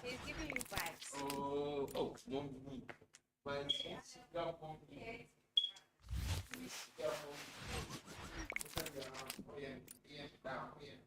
He's giving you vibes. Oh, no, but it's got one. It's got one. Yeah, down, yeah.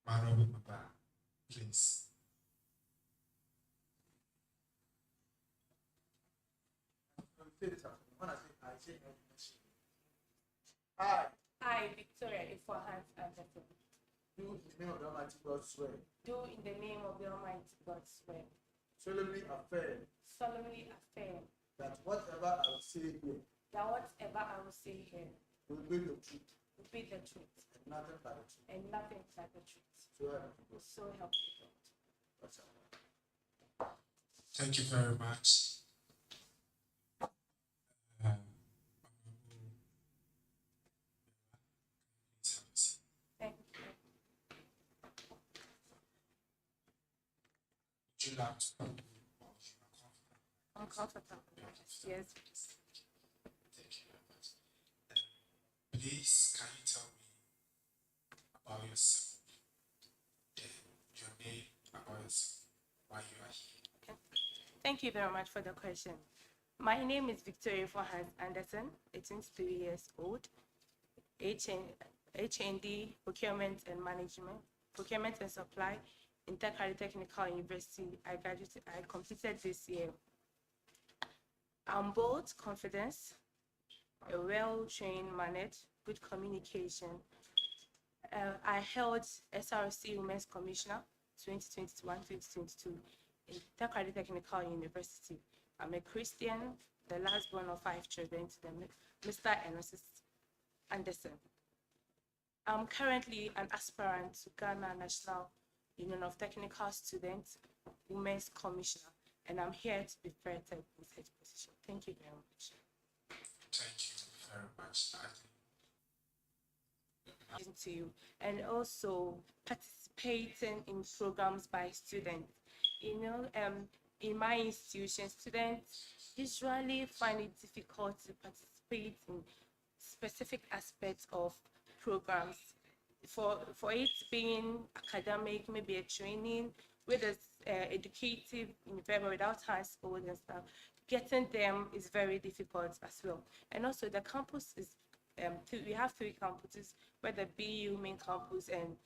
Honorable Member, please. I, Victoria Ifohans Anderson, Do in the name of the Almighty God swear. do in the name of the Almighty God swear, Solemnly affirm solemnly affirm that whatever I will say here that whatever I will say here will be the truth will be the truth and nothing but the truth. and nothing but the truth. So help me God. So help me God. That's all. Thank you very much. Honorable Member, please have a seat. Thank you. Would you like to or you are comfortable? I'm comfortable. Yes. Thank you very much. Please, can you tell me about yourself? Your name, about yourself, why you are here. Thank you very much for the question. My name is Victoria Ifohans Anderson, 83 years old, HND Procurement and Management, Procurement and Supply, Intercalary Technical University. I completed this year. I'm bold, confidence, a well-trained managed, good communication. I held SRC Women's Commissioner 2021-2022 in Intercalary Technical University. I'm a Christian, the last born of 5 children to them, Mr. and Mrs. Anderson. I'm currently an aspirant to Ghana National Union of Technical Students Women's Commissioner, and I'm here to be fated in such position. Thank you very much. Thank you very much. To you, and also participating in programs by students. In my institution, students usually find it difficult to participate in specific aspects of programs. For it being academic, maybe a training with educative environment without high school and stuff, getting them is very difficult as well. And also the campus is we have 3 campuses, where the BU main campus and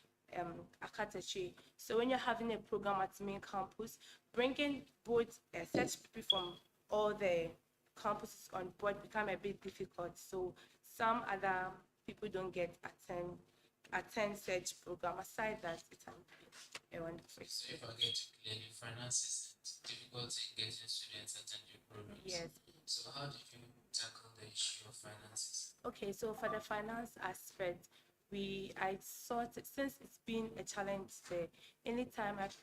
Akatechi. So when you're having a program at main campus, bringing both such people from all the campuses on board become a bit difficult. So some other people don't get attend such program. Aside that, it's a wonderful. So if I get to clearly, finances and difficulty in getting students attend your programs. Yes. So how did you tackle the issue of finances? Okay, so for the finance aspect, I sought, since it's been a challenge there,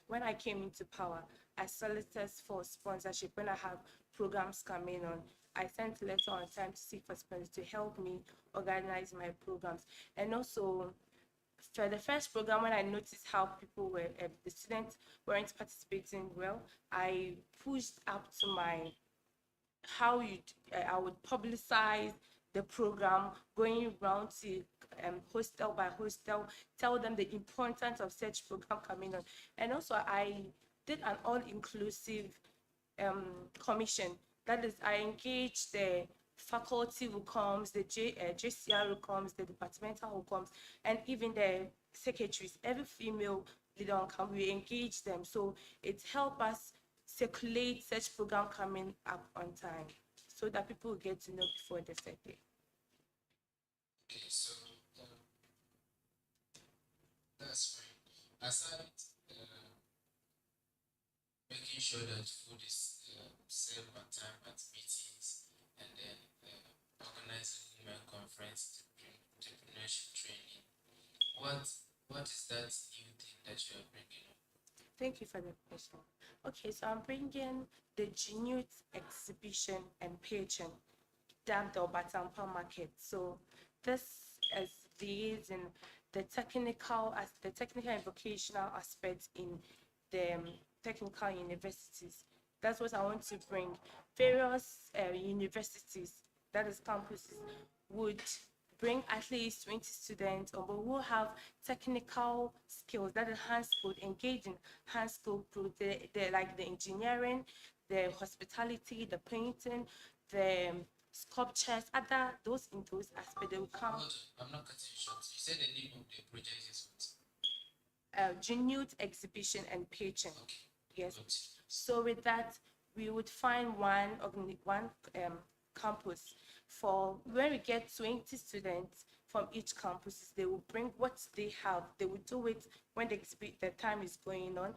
when I came into power, I solicited for sponsorship. When I have programs coming on, I sent a letter on time to seek for sponsors to help me organize my programs. And also, for the first program, when I noticed how the students weren't participating well, I pushed up to I would publicize the program, going around to hostel by hostel, tell them the importance of such program coming on. And also I did an all-inclusive commission. That is, I engaged the faculty who comes, the JCR who comes, the departmental who comes, and even the secretaries. Every female leader on campus, we engage them. So it helps us circulate such program coming up on time, so that people will get to know before the set day. Okay, so that's fine. Aside making sure that food is served on time at meetings, and then organizing women conference, entrepreneurship training, what is that new thing that you are bringing up? Thank you for the question. Okay, so I'm bringing the Gnuts exhibition and pageant down the Batampa market. So this is in the technical and vocational aspects in the technical universities. That's what I want to bring. Various universities, that is campuses, would bring at least 20 students, or who have technical skills, that is hand skilled, engage in hand skilled, like the engineering, the hospitality, the painting, the sculptures, those aspects, they will come. Hold on, I'm not cutting you short. You said the name of the project is what? Gnuts exhibition and pitching. Okay. Yes. Got it. So with that, we would find one campus for when we get 20 students from each campus. They will bring what they have. They would do it when the time is going on.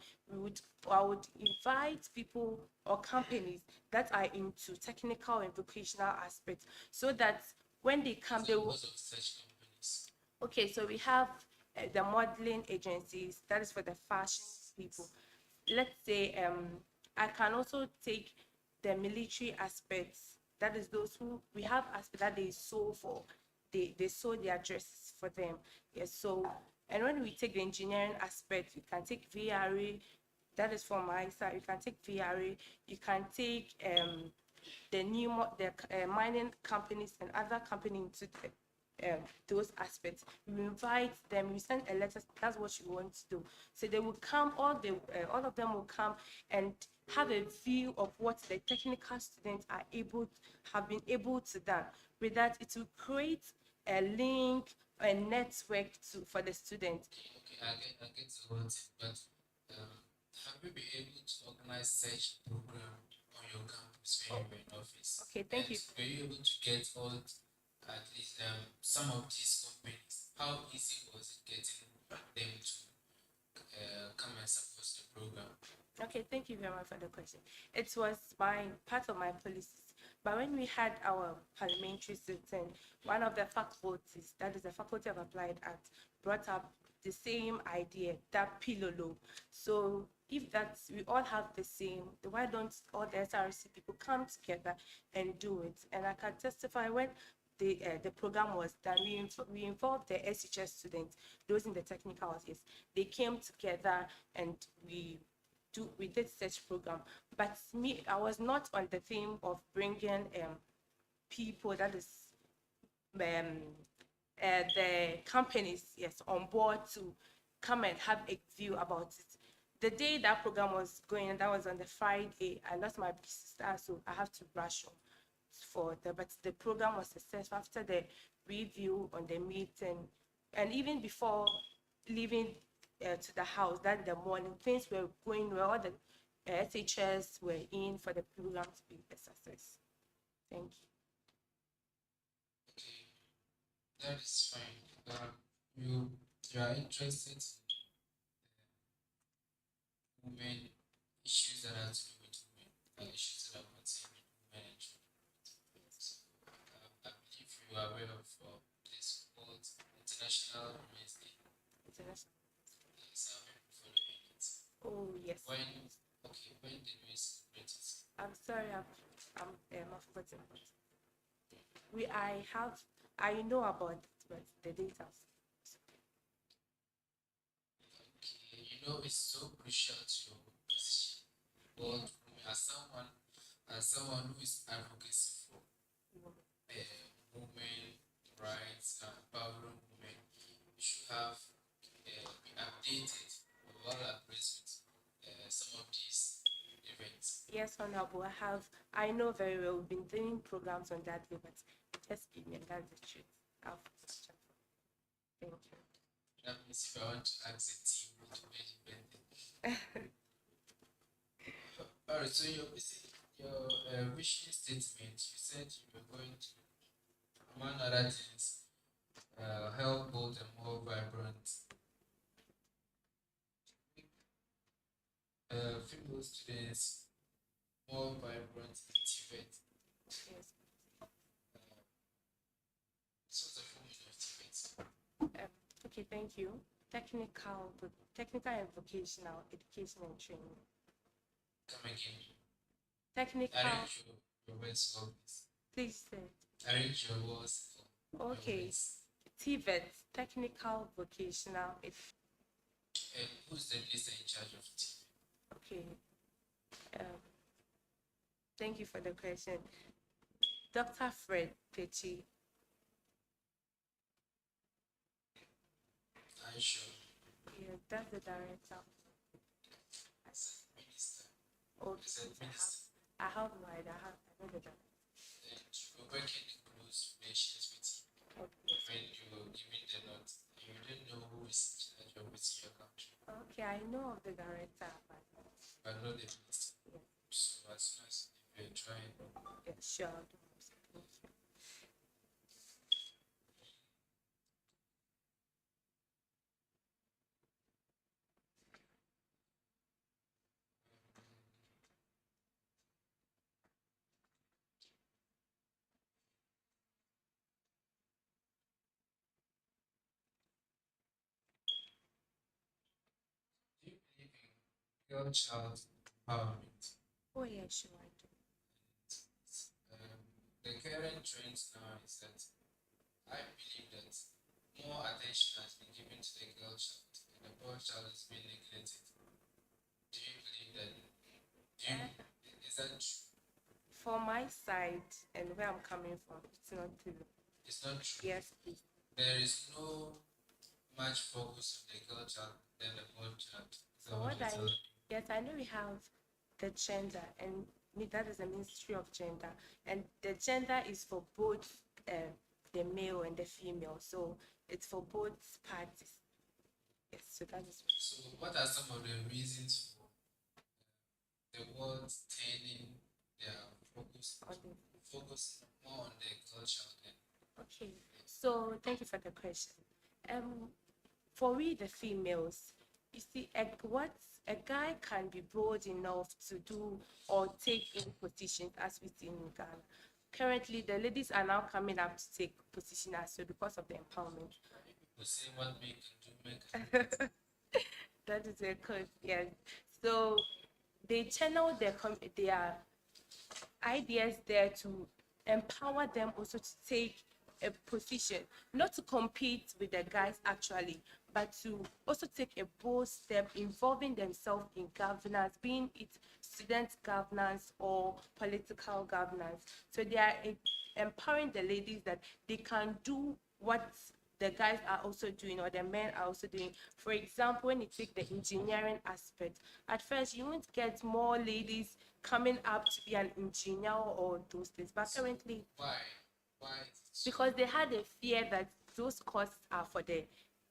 I would invite people or companies that are into technical and vocational aspects, so that when they come, they So will. most of such companies. Okay, so we have the modeling agencies. That is for the fashion people. Let's say I can also take the military aspects. That is those who we have aspects that they sew for. They sew their dresses for them. Yes. So and when we take the engineering aspect, you can take VRA. That is for my side. You can take VRA. You can take the mining companies and other companies into those aspects. We invite them. We send a letter. That's what you want to do. So they will come. All of them will come and have a view of what the technical students have been able to do. With that, it will create a link, a network for the students. Okay, I get the whole thing, but have you been able to organize such program on your campus when you were in office? Okay, thank you. Were you able to get at least some of these companies? How easy was it getting them to come and support the program? Okay, thank you very much for the question. It was part of my policies. But when we had our parliamentary sitting, one of the faculties, that is the Faculty of Applied Arts, brought up the same idea, that pillow. So if that's we all have the same, why don't all the SRC people come together and do it? And I can testify when the program was done, we involved the SHS students, those in the technical yes. They came together and we did such program. But me, I was not on the theme of bringing people, that is the companies, yes, on board to come and have a view about it. The day that program was going, that was on the Friday, I lost my big sister, so I have to rush home but the program was successful after the review on the meeting, and even before leaving to the house, that the morning things were going well. All the SHS were in for the program to be a success. Thank you. Okay, that is fine. You are interested in women issues that have to do with women, issues that are concerning women and children. So, I believe you are aware of this called International Women's Day. International. Yes, I've been following it. Oh yes. When did we celebrate it? I'm sorry, I've forgotten about it. I know about it, but the data. Okay, you know it's so crucial to your position. But as someone who is advocacy for women rights and empowering women, you should have been updated or well abreast with some of these events. Yes, Honorable, I know very well. We've been doing programs on that way, but just give me, and that's the truth. I'll check. Thank you. That means if I want to ask a team to pay the birthday. Alright, so your vision statement, you said you were going to, among other things, help build a more vibrant female students, more vibrant TVET. Yes. So the full meaning of TVET. Okay, thank you. Technical and vocational education and training. Come again. Technical. Arrange your words for this. Please say. Arrange your words for Okay. your words. TVET, technical vocational. Who's the minister in charge of TVET? Okay. Thank you for the question. Dr. Fred Pechi. Are you sure? Yeah, that's the director. As a minister. Okay. As a minister. I have no idea. I know the director. And you were working in close relations with him. Okay. When you were giving the notes, you didn't know who is in charge of what's in your country. Okay, I know of the director, but but not the beat. So as soon as if you're trying, yeah, sure. I'll do it. Thank you. do you believe in girl child empowerment? Oh yeah, sure I do. Um, the current trend now is that I believe that more attention has been given to the girl child and the boy child is being neglected. Do you believe that? Is that true? For my side and where I'm coming from, it's not true. It's not true. Yes, please. There is no much focus on the girl child than the boy child. Is So that what what you're I telling me? yes, I know we have the gender, and that is the Ministry of Gender, and the gender is for both the male and the female. So it's for both parties. Yes, so that is So, what are some of the reasons for the world turning their on the focus more on the girl child than okay. So thank you for the question. For we the females, you see, what a guy can be bold enough to do or take any positions as we see in Ghana. Currently, the ladies are now coming up to take position as well because of the empowerment. people say what men can do, men can That is a cause, yes. So they channel their ideas there to empower them also to take a position, not to compete with the guys actually, but to also take a bold step involving themselves in governance, being it student governance or political governance. So they are empowering the ladies that they can do what the guys are also doing or the men are also doing. For example, when you take the engineering aspect, at first you won't get more ladies coming up to be an engineer or those things, but currently why? Why is it so? because they had a fear that those courses are for the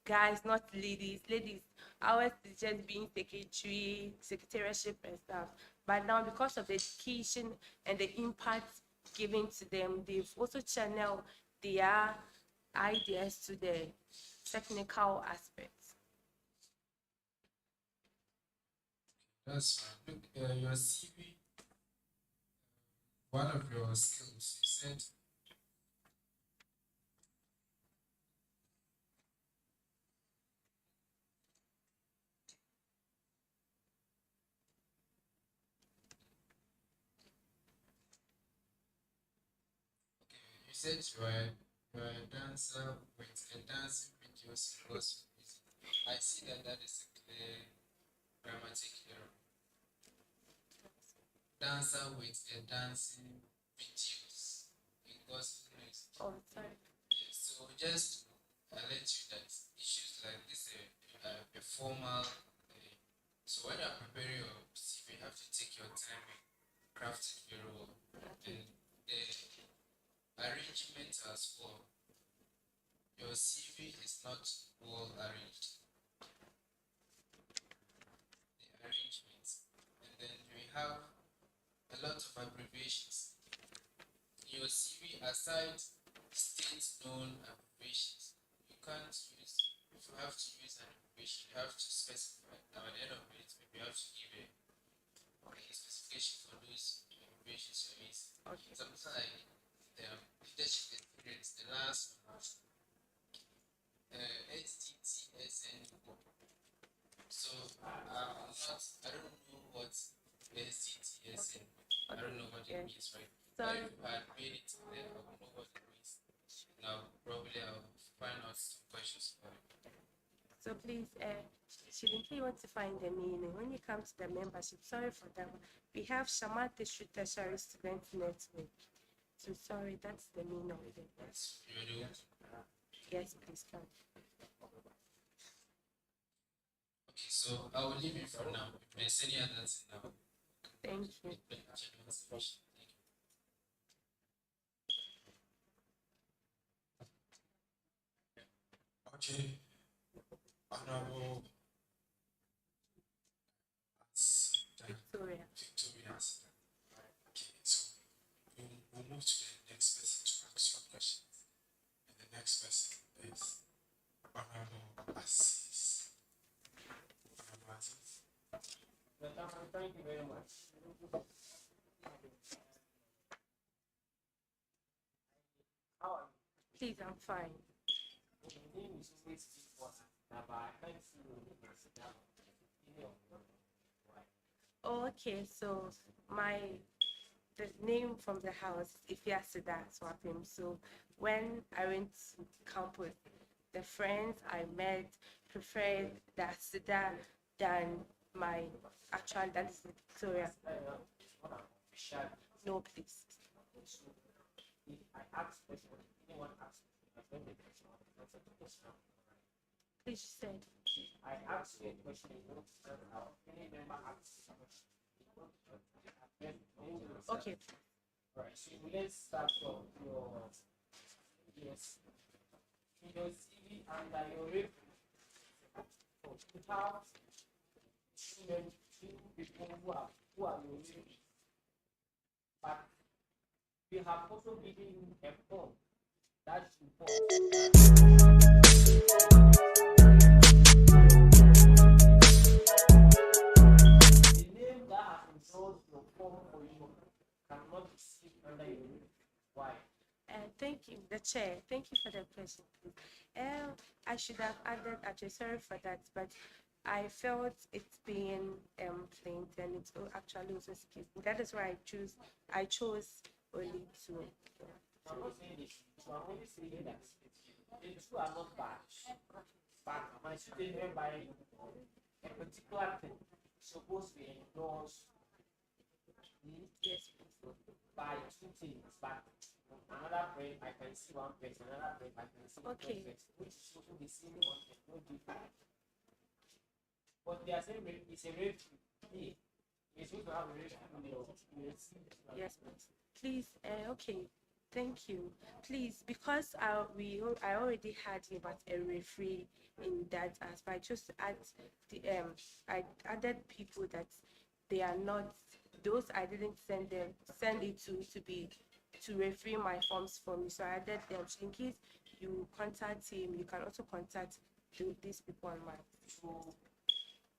guys, not ladies. Ladies, ours is just being secretary, secretariatship and stuff. But now, because of the education and the impact given to them, they've also channeled their ideas to the technical aspects. That's fine. Look, your CV, one of your skills, you said you said you are a dancer with a dancing videos in gospel music. I see that that is a clear grammatic error. Dancer with a dancing videos in gospel music. Oh, sorry. Yes, so just let you that issues like this a formal. So when you're preparing your CV, you have to take your time and craft it very well. And the arrangement as well. Your CV is not well arranged. The arrangement, and then we have a lot of abbreviations. In your CV, aside state known abbreviations, you can't use. If you have to use an abbreviation, you have to specify. Now at the end of it, maybe you have to give a specification for those abbreviations you're using. Okay. Something like leadership experience. The last one was STTSN. So I'm not. I don't know what STTSN. I don't know what it Yeah. means, right? So, But if I had made it, then I would know what it means. Now probably I'll find out some questions for it. so please, Shilinke, you want to find the meaning. When you come to the membership, sorry for that one. We have Shamate Tertiary Student Network. So sorry, that's the meaning of it. That's really good. Yes, please come. Okay, so I will leave it for now. If there's any other thing now, Thank you. thank you. Okay, Honorable Awesome. Thank you very much. How are you? Please, I'm fine. My name is always important, but I can't see you in the Okay, so my the name from the house is Ifiasida Swapim. So when I went to campus, the friends I met preferred the Asida than my actual, that is Victoria. official. No, please. So if I ask question, anyone asks me, I don't make question. Answer the question. Please, you said. I ask you a question, you don't answer. Any member asks a question. Okay. Alright, so let's start from your yes. In your CV under your review, you have two people who are your reviews. But you have also given a form that you bought. The name that has enrolled your form for you cannot be seen under your review. Why? Thank you, the chair. Thank you for the question, please. I should have added, actually, sorry for that, but I felt it's being plain and it's actually also skipped. That is why I chose only two. I'm not saying this, so I'm only saying that the two are not bad. But my student whereby a particular thing is supposed to be endorsed Yes, please. by two things, but another brain I can see one person, another brain I can see Okay. one person, which is also the same content, no different. But they are saying it's a referee. It's supposed to have a referee. Yes, please. Please, okay. Thank you. Please, because I already had about a referee in that aspect. I just add I added people that they are not those I didn't send it to be to referee my forms for me. So I added them. So in case you contact him, you can also contact these people on mine. So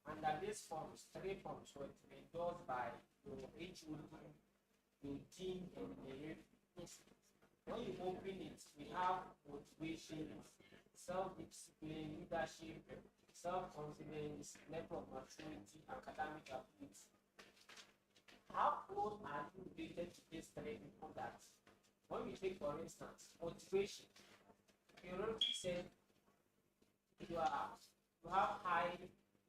under these forms, three forms were endorsed by your HOD, your team, and the referee. Yes. When you open it, we have motivation, self-discipline, leadership, self-confidence, level of maturity, academic ability. How close are you related to these three people that when we take for instance motivation, you already said you have high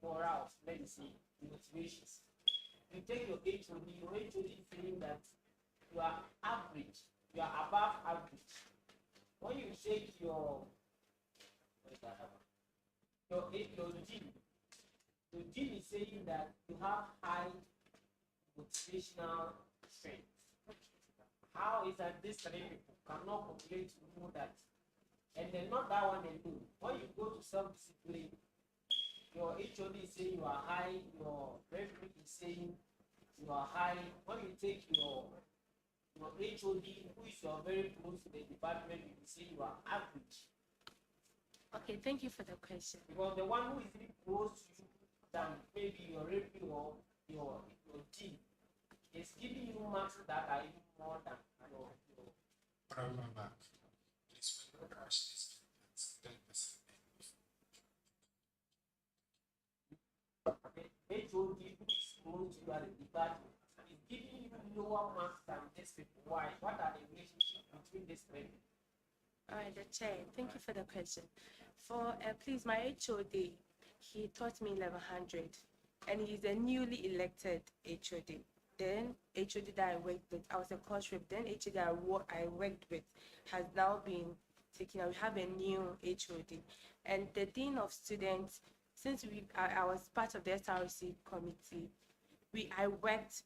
morals, let me see, motivations. You take your HOD, your HOD feeling that you are average, you are above average. When you take your gene, your gene is saying that you have high motivational strength. How is that these three people cannot calculate to know that? And then not that one alone. When you go to self-discipline, your HOD is saying you are high, your referee is saying you are high. When you take your HOD, who is your very close to the department, you will say you are average. Okay, thank you for the question. Because the one who is really close to you than maybe your referee or your team is giving you marks that are even more than your Problem back. Please, when you crash this, that's 10%. HOD who is close to you at the department is giving you lower marks than these people. Why? What are the relationships between these three? All right, the chair. Thank you for the question. For please, my HOD, he taught me 1100, and he's a newly elected HOD. Then HOD that I worked with, I was a course rep. Then HOD I worked with has now been taken. We have a new HOD, and the dean of students. Since I was part of the SRC committee, we worked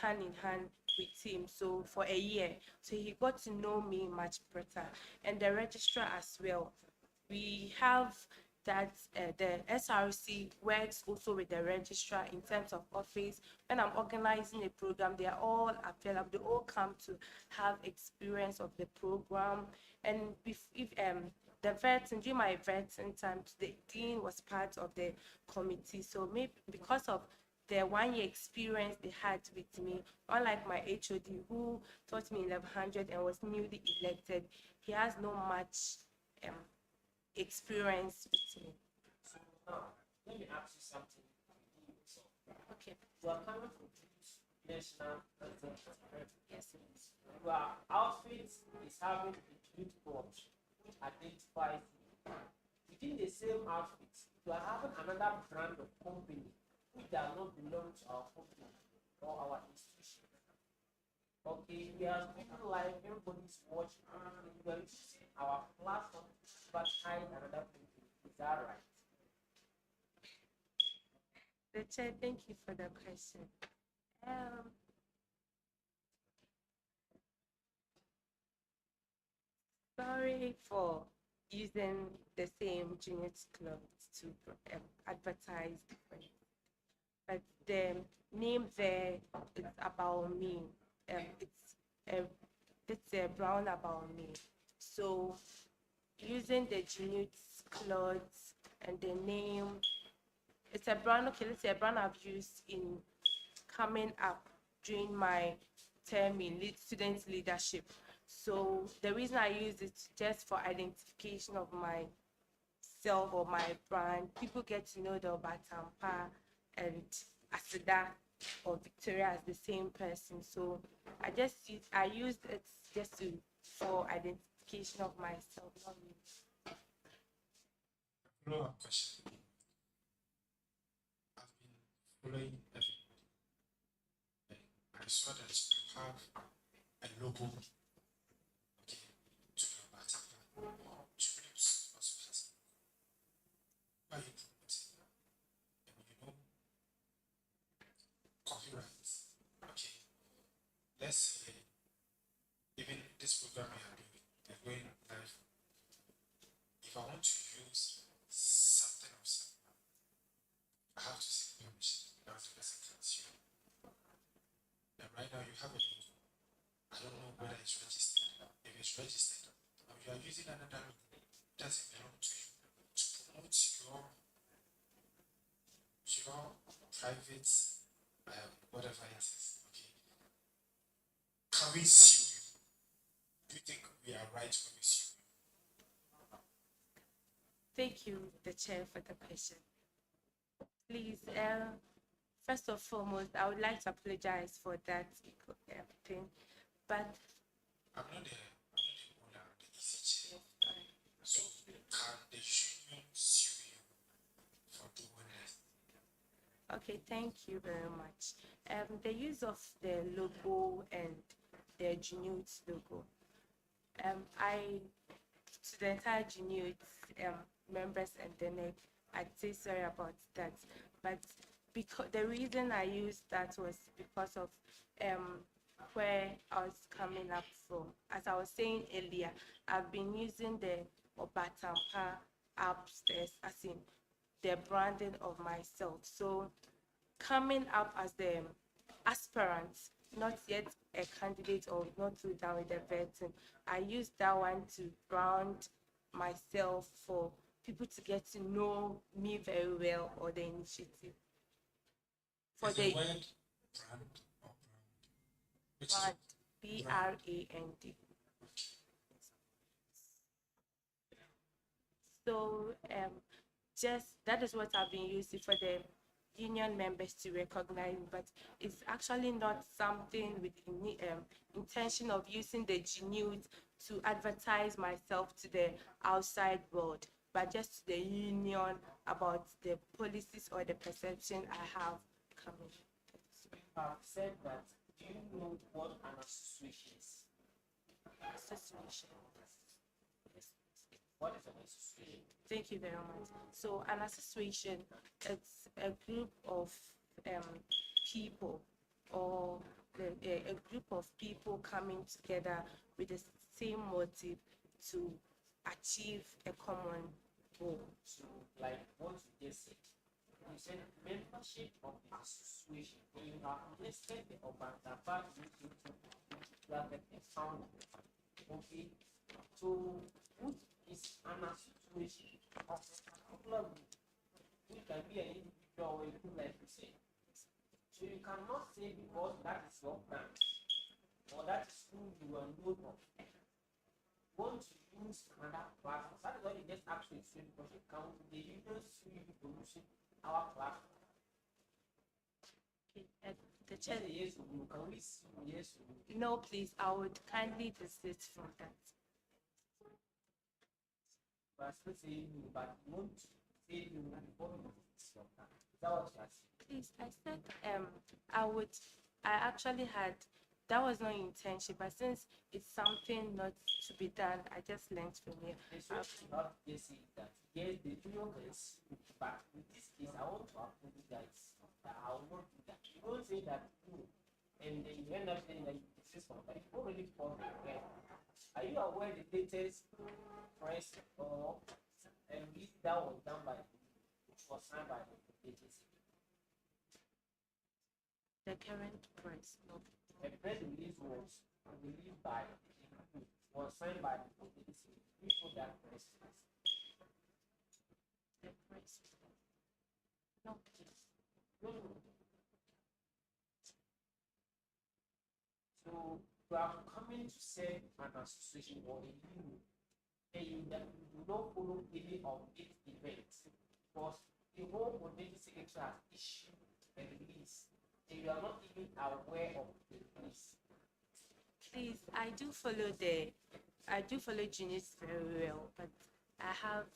hand in hand with him so for a year, so he got to know me much better, and the registrar as well. We have that the SRC works also with the registrar in terms of office. When I'm organizing a program, they are all available. They all come to have experience of the program. And if the vetting, during my vetting time, the dean was part of the committee. So maybe because of the 1 year experience they had with me, unlike my HOD who taught me in 1100 and was newly elected, he has no much experience with me. So now, let me ask you something. Okay. You are coming from this national president. Yes. Your outfit is having a cute watch which identifies you. Within the same outfit, you are having another brand of company which does not belong to our company or our institution. Okay, we are speaking like everybody's watching. We are using our platform to advertise another company. Is that right? The chair, thank you for the question. Sorry for using the same junior clothes to advertise different, but the name there is about me. A it's a brown about me. So using the junior clothes and the name, it's a brand. Okay, let's say a brand I've used in coming up during my term in student leadership. So the reason I use it just for identification of myself or my brand. People get to know the Obatampa and Asida or Victoria as the same person. So I used it just to for identification of myself, not me. Follow-up question. I've been following everybody. I saw that you have a logo, okay, to your butterfly. Tributes also has. Why you promoting? And you know, copyright. Okay, let's say even this program we are doing, they're going live. If I want to use something of someone, I have to seek permission. That's the person can sue. And right now you have a logo. I don't know whether it's registered. If it's registered, or you are using another logo, it doesn't belong to you. To promote your private whatever it is. Okay. Can we sue you? Do you think we are right when we sue you? Thank you, the chair, for the question. Please, first and foremost, I would like to apologize for that thing, but I'm not the owner of the ECG. So can the union sue you for doing this? okay, thank you very much. The use of the logo and the Gnuts logo. I to the entire Gnuts members and then I'd say sorry about that. But because the reason I used that was because of where I was coming up from. As I was saying earlier, I've been using the Obatampa upstairs, as in the branding of myself. So coming up as the aspirant, not yet a candidate or not through down with the vetting, I used that one to brand myself for people to get to know me very well or the initiative. For Is the the word brand or brand? Which brand, is BRAND. So just that is what I've been using for the union members to recognize, but it's actually not something with the intention of using the GNews to advertise myself to the outside world, but just to the union about the policies or the perception I have coming. Said that. Do you know what an association is? Association. Yes. What is an association? Thank you very much. So an association, it's a group of people or a group of people coming together with the same motive to achieve a common goal. So, like what you just said, you said membership of the association. When you have listed the Obantapa you have a founder. Okay. So, what is an association of a particular group? It can be an individual or a group, like you said. cannot say because that is your brand or that is who you are known of. Want to use another platform. That is why they just ask you to because you count the users who you promotion our platform. Okay, the chair. Yes, can we see? Yes. No, please, I would kindly desist from that. But still say no, but you want to say no before you is that what you are saying? Please, I said I would. I actually had. That was not intention, but since it's something not to be done, I just learned from you. The solution you have to just say that yes, the junior can see, but in this case, I want to approve you guys that I will not do that. You don't say that no, and then you end up saying that you insist on that. You already fall the red. Are you aware the latest press or release that was done by which was signed by the agency? The current price, no. A press release was released by was signed by the agency. You know that press release. The price, no, please. No, no. So you are coming to say an association or a union, and you do not follow any of its events because the whole community secretary has issued a release, and you are not even aware of the release. Please, I do follow Genius very well, but I have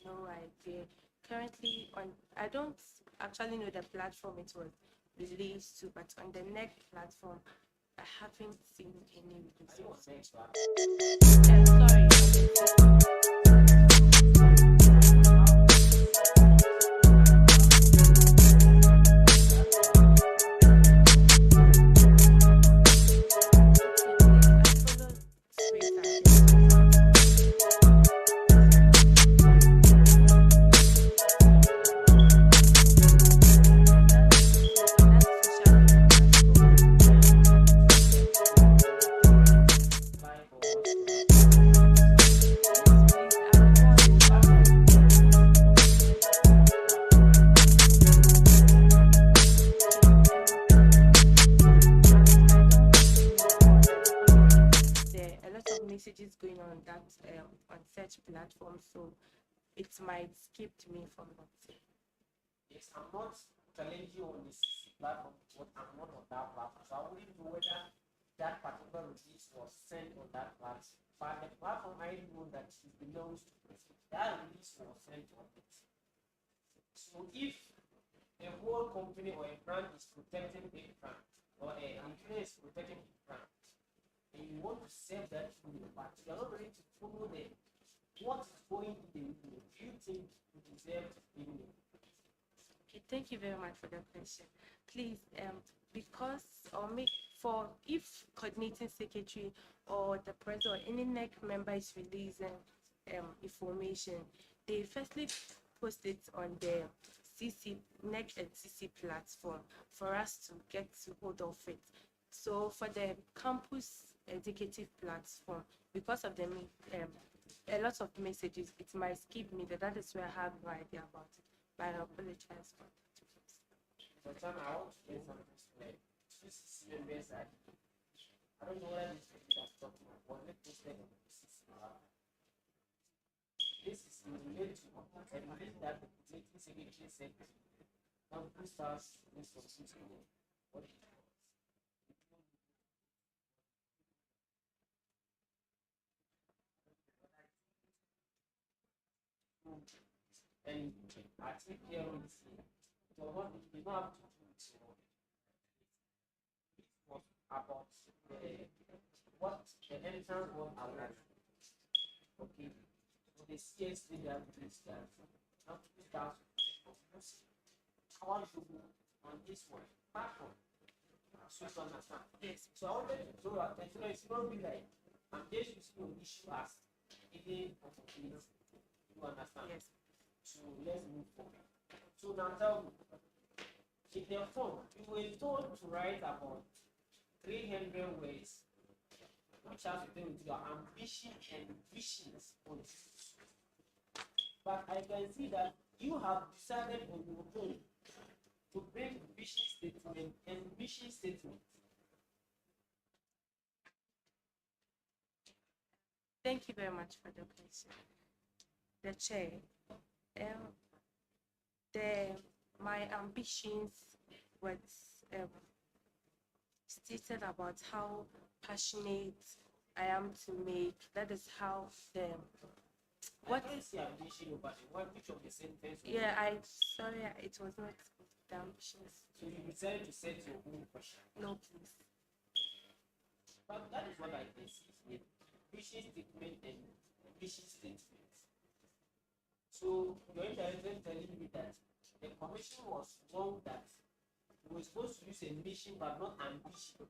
no idea. Currently, I don't actually know the platform it was released to, but on the next platform, I haven't seen any Are you on release. next one? Sorry. Messages going on that on such platforms, so it might skip me from that. Yes, I'm not challenging you on this platform, but I'm not on that platform. So I wouldn't know whether that particular release was sent on that platform. But the platform I know that it belongs to, that release was sent on it. So if a whole company or a brand is protecting a brand, or a engineer is protecting a brand, and you want to sell that to your part, you're not ready to follow them. What is going in the video? Do you think you deserve to be in it? Okay, thank you very much for that question. Please, because or make for if coordinating secretary or the president or any NEC member is releasing information, they firstly post it on the CC NEC and CC platform for us to get to hold of it. So for the campus executive platform, because of the a lot of messages, it might skip me. That is where I have no idea about it. But I apologize for that. For time, I want to say something like this members I don't know whether this is that talking about, but let me say this is related to and believe that the executive secretary said on who starts this from what it was. And I think here we see so what we don't have to do it was about what the entrance was allowed. Okay. So the CS did have to start. Now to start I want to go on this one. Platform. So you understand. Yes. So I wanted to throw attention. It's not be like I'm just using the issue as even opportunity. You understand? Yes. So let's move forward. So now tell me, in the form, you were told to write about 300 words, which has to do with your ambition and visions on this. But I can see that you have decided on your own to bring vision statement much for the question. The chair. Um, the my ambitions was um, stated about how passionate I am to make. That is how the What is your ambition over the one which of the sentence? yeah. I sorry, it was not the ambitions. So you decided to set your own question. No, please. But that is what I can see here. Vision statement and mission statement. So your interpreter telling me that the commission was wrong that we were supposed to use a mission but not ambition.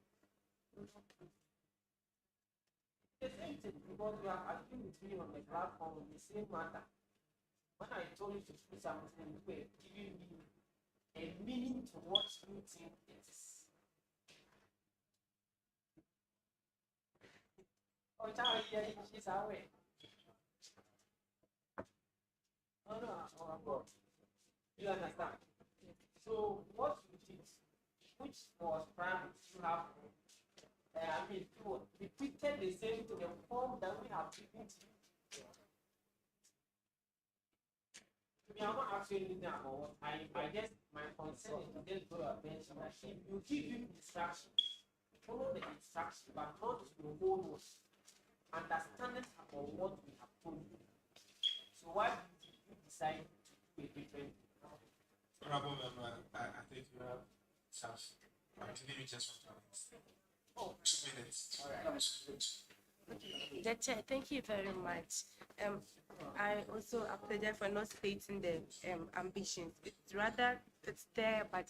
The same thing because we are arguing with me on the platform on the same matter. When I told you to do something, you were giving me a meaning to what you think it is. Oh, child, yeah, she's away. Oh, no, oh, God. You understand? So, what you did, which was primary, you have, you repeated the same to the form that we have given to you. Me, I'm not asking anything about what I guess my concern is to just draw your attention that if you give you instructions, follow the instructions, but not your own words. Understanding about what we have told you. So why did you decide to do a different? Honorable member, I think you have some. I'm giving you just 1 minute. Oh, 2 minutes. all right. The chair, thank you very much. I also apologize for not stating the ambitions. It's rather it's there, but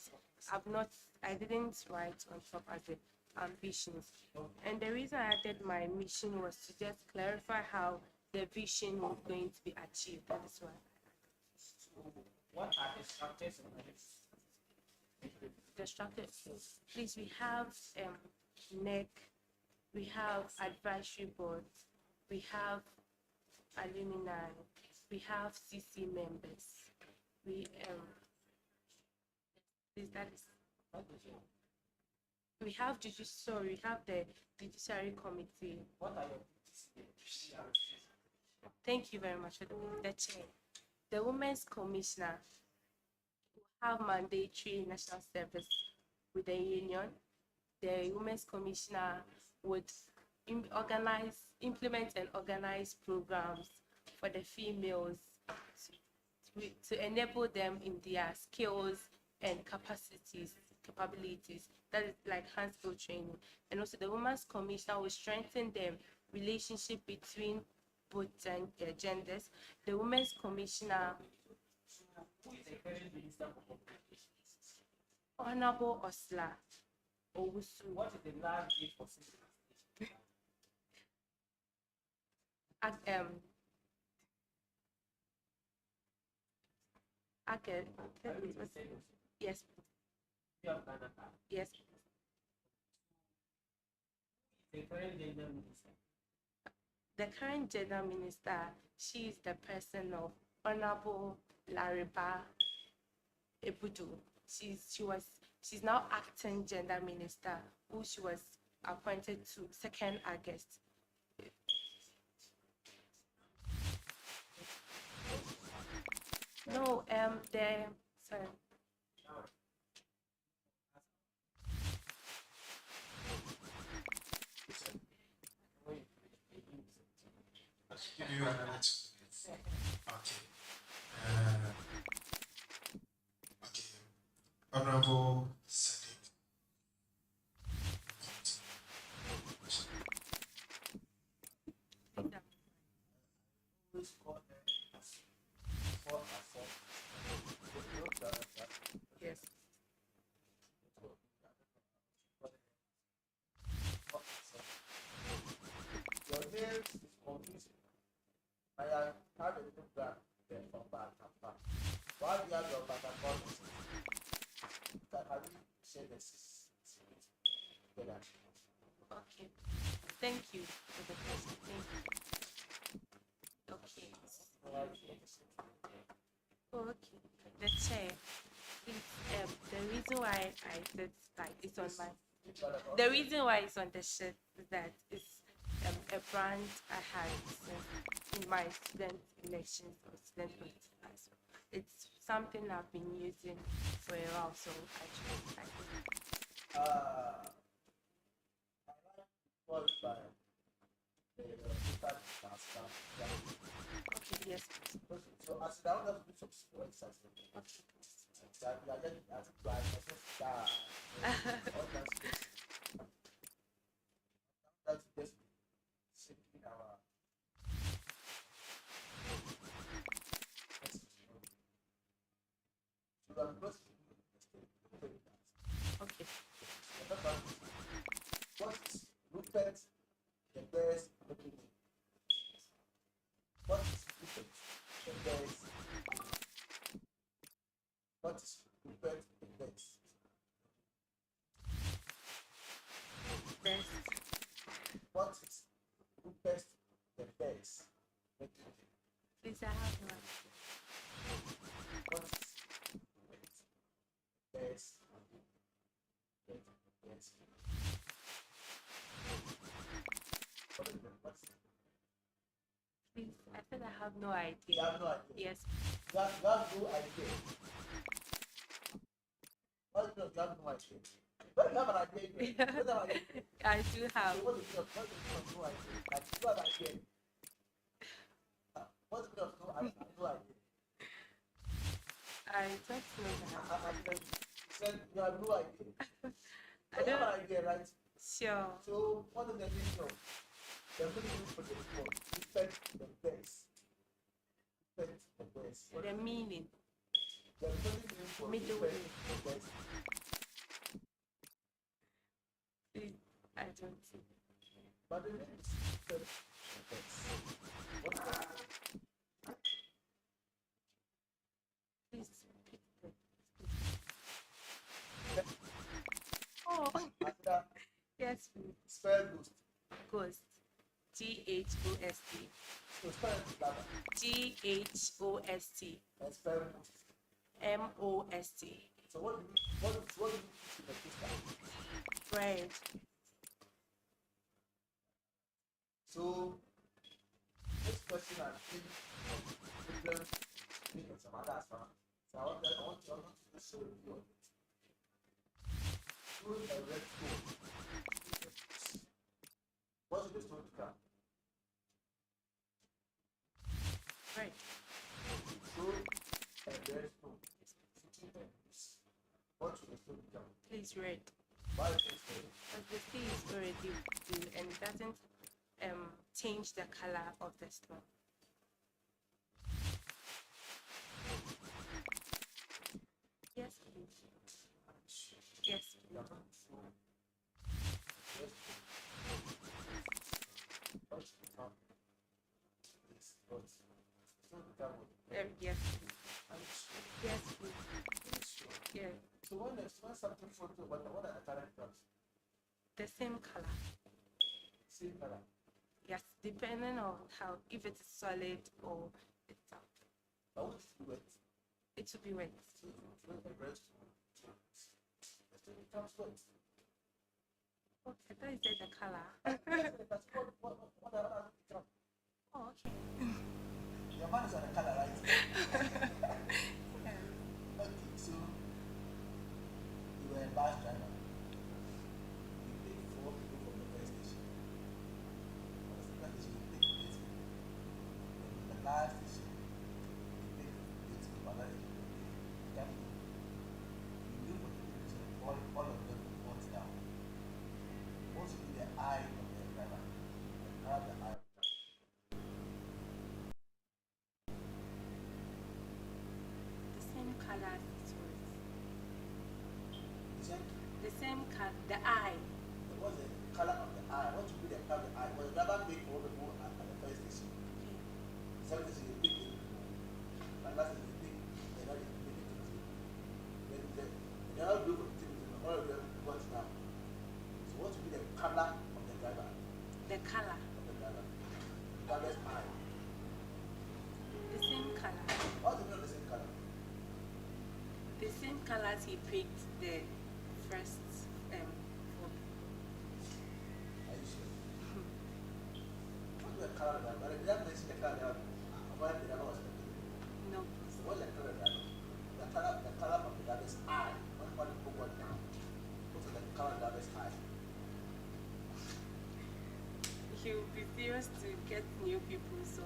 I didn't write on top as the ambitions. And the reason I added my mission was to just clarify how the vision was going to be achieved. That is why. So what are the structures of this? The structure. Please, we have NEC, we have advisory board, we have alumni, we have CC members, we that is What is it? we have we have the judiciary committee. What are your duties? Thank you very much for the chair. The women's commissioner will have mandatory national service with the union. The women's commissioner would implement and organize programs for the females to enable them in their skills and capabilities. That is like hand-skill training. And also the women's commissioner will strengthen the relationship between both genders. The women's commissioner, Who is the current minister for communications? Honorable Osla Owusu. What is the last date for citizenship? Okay, yes, You have Ghana card. yes. The current gender minister. The current gender minister, she is the person of Honorable Lariba Ebudu. She's now acting gender minister, who she was appointed to 2nd August. No, sorry. I'll give you another 2 minutes. Okay. Okay. Honorable Sadiq. Who's called for assault? Yes. Your name is confusing. I have had a look back there from back and back. Why do you have your back and forth? Have you shared this together? Okay. Thank you for the question. Thank you. Okay. Okay. The chair. The reason why I said like it's on my the reason why it's on the shirt is that it's a brand I had since in my student elections or student politics. It's something I've been using for a while, so I just like it. I like followed by the paper transfer. Okay, yes. So as I want to do some small exercise. Okay. That we are getting as blind as all that's just simply our so I'm just Okay. what is Rupert the best looking in? What is Rupert the best? What is Rupert the best? Best. What is Rupert the best looking in? Please, I have one. What is Rupert best? Yes. Please, I said I have no idea. You have no idea. Yes. You have no idea. What do you have no idea? Don't you have an idea? You don't have an idea. I do have. What do you have no idea? Like you have an idea. What do you have no idea? I don't know that. You said you have no idea. I You have don't. an idea, right? Sure. So what is the meaning of? They're going to use for the report. Respect the best. Respect the best. The meaning. They're going to use for Middle respect the best. Please, I don't see. But the name is respect the best. What is that? Please repeat that. Oh, After yes, please. spell boost. Ghost. Ghost. So spell it together. Ghost. And spell boost. Most. So what do you put in the booster? Bread. So this question I think different me and some others. So I want to show you on it. Through a red stone. What is the stone become? Bread. Through a red stone. What should the stone become? Please red. Why is it stone? Because the sea is already blue and it doesn't change the color of the stone. Yes, please. Yes, please. Yes, please. Yes, please. Yeah. So when something photo, what are the current colors? The same color. Same color. Yes, depending on how, if it is solid or it's soft. But what is wet? It will be wet. So when the red stone, the stone becomes wet. Oh, I thought you said the color. That's what are become? Oh, okay. Your man is on the color, right? Yeah. Okay, so you were a bus driver. You pick 4 people from the first station. On the second station, you pick 8 people. In the last station, you pick 8 people. Another station, you pick 10 people. You do what you do, so all of them want down. What should be the eye of the driver? Have the eye of the driver. The same color as it was. You said, The same color, the eye. what's the color of the eye? What should be the color of the eye? Was the driver pick 4 people at the first station? Okay. The second station, you pick 8 people. And last station, you pick another, you pick 2 people. Then the other group of 2 people, all of them got down. So what should be the color of the driver? The color. Of the driver? Driver's eye. The same color. How do you know the same color? The same colors he picked the first four. Are you sure? the color of the did I mention the color when the other was speaking? No, please. So what's the color of the other? The color of the other's eye. When you put one down, what's the color of the other's eye? He will be serious to get new people, so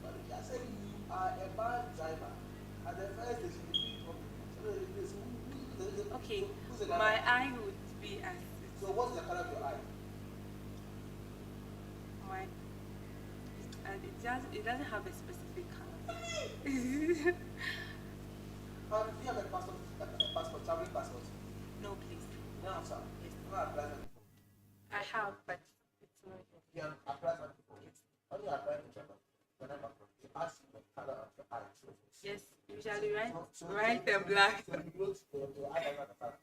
But I said you are a bad driver. At the first station, you okay. who's the My driver? eye would be as So what's the color of your eye? my. It doesn't have a specific color. Do you have a passport, traveling passport? No, please. You don't have some. Yes. You don't apply for it before. I have, but it's not. You have applied for it before. When you apply for travel, whenever they ask you the color of your eye. Yes, usually right, So white and black. So you wrote the eye have a color.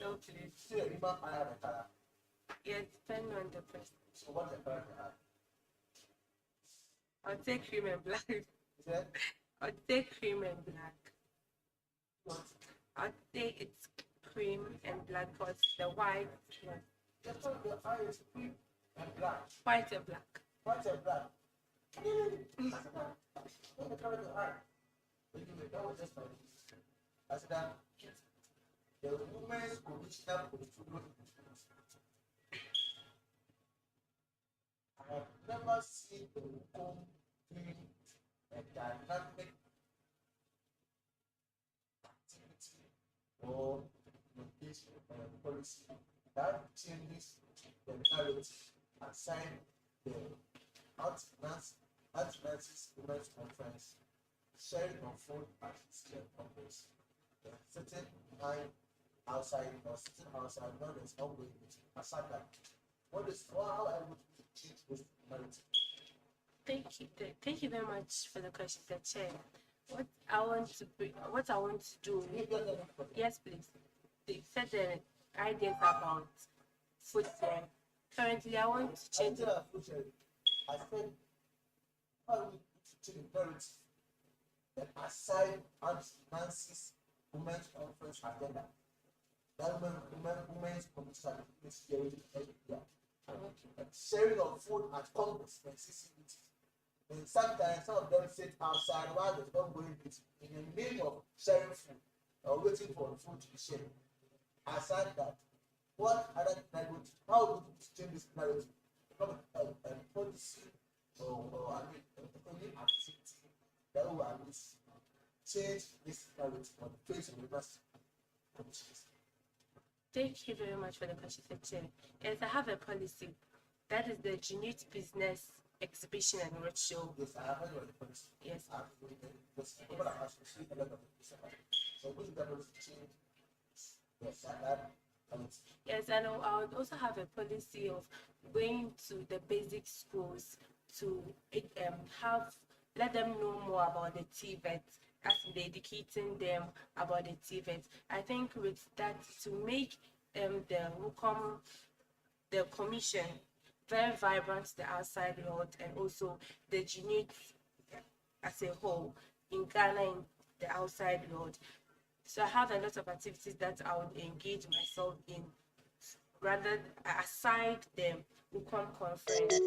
No, please. So your human eye have a color. Yeah, depending on the person. So what's the color of your eye? I'll take cream and black. Is that I'll take cream and black. what? I'll take it's cream and black because the white, The color of your eye is pink and black. white and black. White and black. What's the color of your eye? That was just my I said that the women's commissioner for the children. I have never seen a woman doing a dynamic activity or location or policy that changes the narrative aside the Anti-Nazis Women's Conference sharing of food at the Congress. Sitting behind outside or sitting outside, not as always aside that. How I would change this narrative? Thank you very much for the question, the chair. What I want to do. Yes, please. They said the ideas about football. Currently, I want to change it. I said, how do we change the narrative that aside Nancy's Women's Conference agenda, that women's commission is sharing of food at Congress and CCBT. And sometimes some of them sit outside while there's not going in the name of sharing food or waiting for the food to be shared. Aside that, what other narrative? How do we change this narrative? Become a policy or any activity that will at least change this narrative on the face of the university commissions. Thank you very much for the question, Chair. Yes, I have a policy. That is the Gnuts Business Exhibition and Roadshow. Yes, I have heard of the policy. Yes. I have heard of the policy. People are actually a lot of the policy. So which is the policy change? Yes, I have policy. Yes, and I would also have a policy of going to the basic schools to let them know more about the TVET, as in educating them about the TVET. I think with that to make the commission very vibrant to the outside world and also the Gnuts as a whole in Ghana in the outside world. So I have a lot of activities that I would engage myself in, rather aside the WUCOM conference.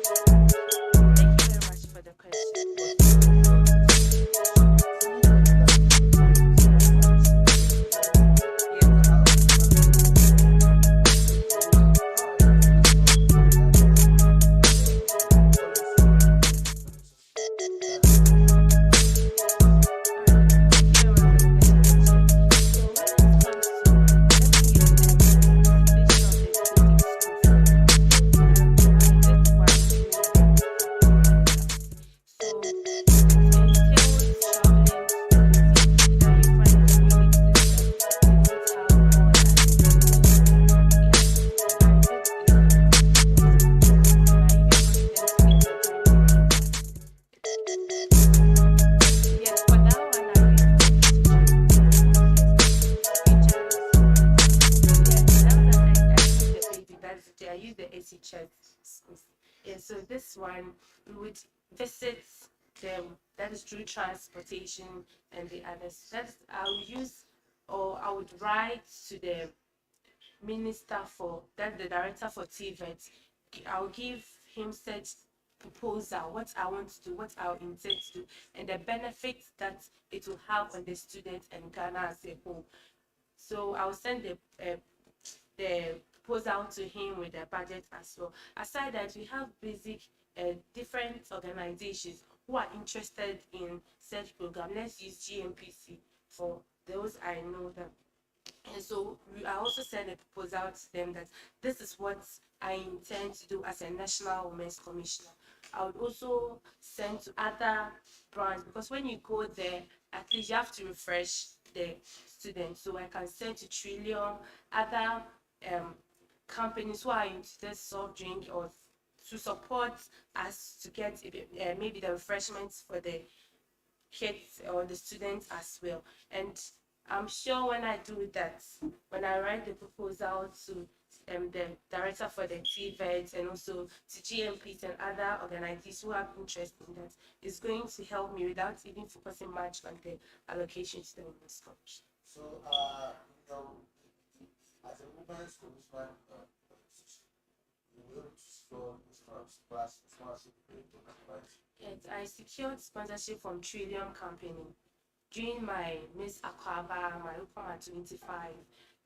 Thank you very much for the question. use the SHS schools. Yeah, so this one we would visit them. That is through transportation and the others. That's I will use or I would write to the minister for that the director for TVET. I'll give him such proposal, what I want to do, what I intend to do, and the benefits that it will have on the students and Ghana as a whole. So I'll send the proposal to him with the budget as well. Aside that, we have basic different organizations who are interested in such program. Let's use GMPC for those I know that. And so I also sent a proposal to them that this is what I intend to do as a National Women's Commissioner. I would also send to other brands because when you go there, at least you have to refresh the students. So I can send to Trillium, other um, companies who are into this soft drink or to support us to get maybe the refreshments for the kids or the students as well. And I'm sure when I do that, when I write the proposal to the director for the TVET and also to GMPs and other organizations who have interest in that, it's going to help me without even focusing much on the allocation to the women's college. So, as a women's commissioner, you will able to secure this scholarship, right? Yes, I secured sponsorship from Trillium Company during my Miss Aquaba, my Upama 25,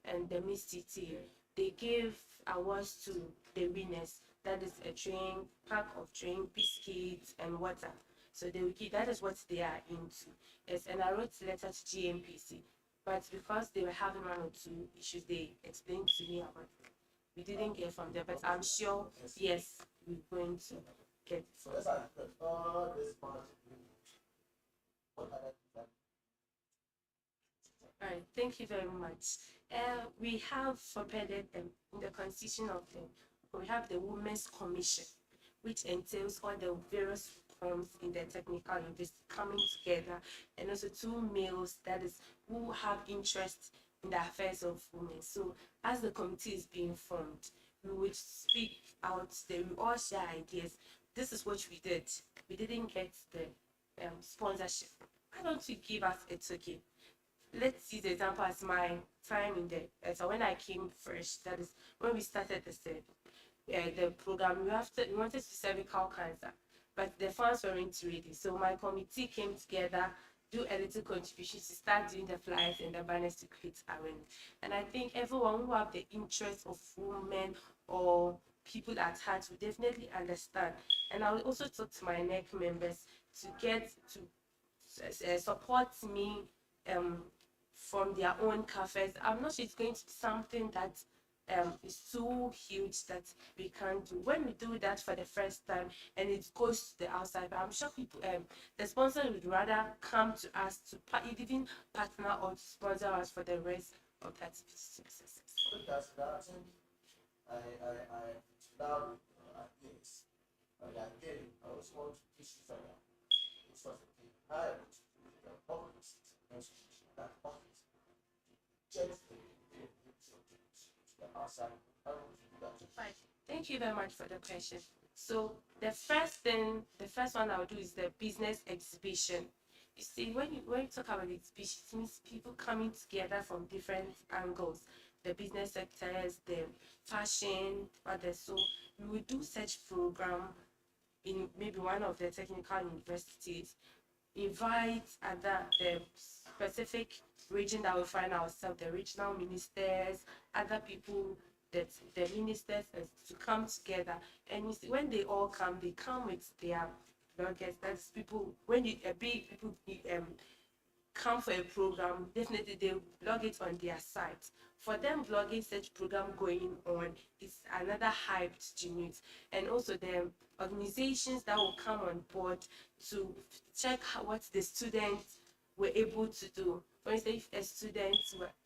and the Miss TT. They gave awards to the winners. That is a drink, pack of drink, biscuits, and water. So they will give, that is what they are into. Yes, and I wrote a letter to GMPC. But because they were having one or two issues, they explained to me about it. We didn't get from them, but I'm sure, yes, we're going to get it So from let's them. ask all this scholarship, what other things that All right, thank you very much. We have forbidden them in the constitution of them. We have the Women's Commission, which entails all the various reforms in the technical university coming together, and also two males that is who have interest in the affairs of women. So as the committee is being formed, we would speak out. They will all share ideas. This is what we did. We didn't get the sponsorship. Why don't you give us a token? Let's use the example as my time in the so when I came first, that is when we started the program, we wanted to cervical cancer, but the funds weren't ready. So my committee came together, do a little contribution to start doing the flyers and the banners to create awareness. And I think everyone who have the interest of women or people at heart will definitely understand. And I will also talk to my NEC members to get to support me um, from their own cafes. I'm not sure it's going to be something that is too huge that we can't do. When we do that for the first time and it goes to the outside, I'm sure people, the sponsor would rather come to us to even partner or to sponsor us for the rest of the activities. that's that thing. I now ideas. And again, I also want to push it further. It's sort of the higher the office, that office, check the outside. How would you do that? Right. Thank you very much for the question. So the first one I'll do is the business exhibition. You see, when you talk about exhibition, it means people coming together from different angles, the business sectors, the fashion, others. So we will do such program in maybe one of the technical universities, invite other the specific region that we find ourselves, the regional ministers, other people that the ministers to come together. And you see, when they all come, they come with their bloggers. That's people when you a big people come for a program, definitely they blog it on their site. For them, blogging such program going on is another hype to Gnuts. And also the organizations that will come on board to check what the students were able to do. For instance, if a student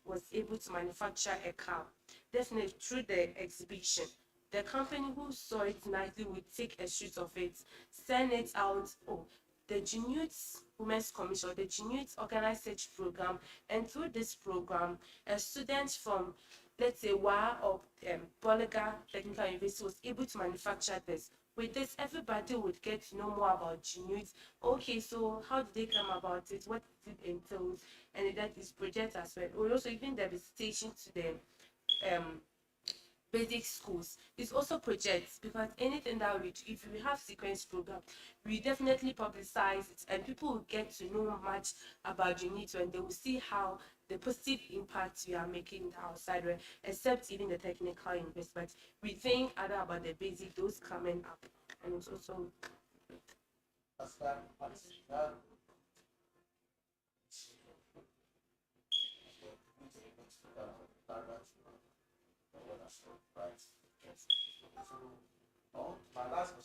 was able to manufacture a car, definitely through the exhibition, the company who saw it nicely would take a shoot of it, send it out. Oh, the Gnuts Women's Commission, the Gnuts organized such program, and through this program, a student from let's say WA or Boliga Technical University was able to manufacture this. With this, everybody would get to know more about Gnuts. Okay, so how did they come about it? What did it entail? And that is project as well. We also even the visitation to the basic schools. It's also projects because anything that we do, if we have sequence program, we definitely publicize it and people will get to know much about unit when they will see how the positive impact we are making outside world, except even the technical investment. We think other about the basic, those coming up. And it's also As that that right. So, my last question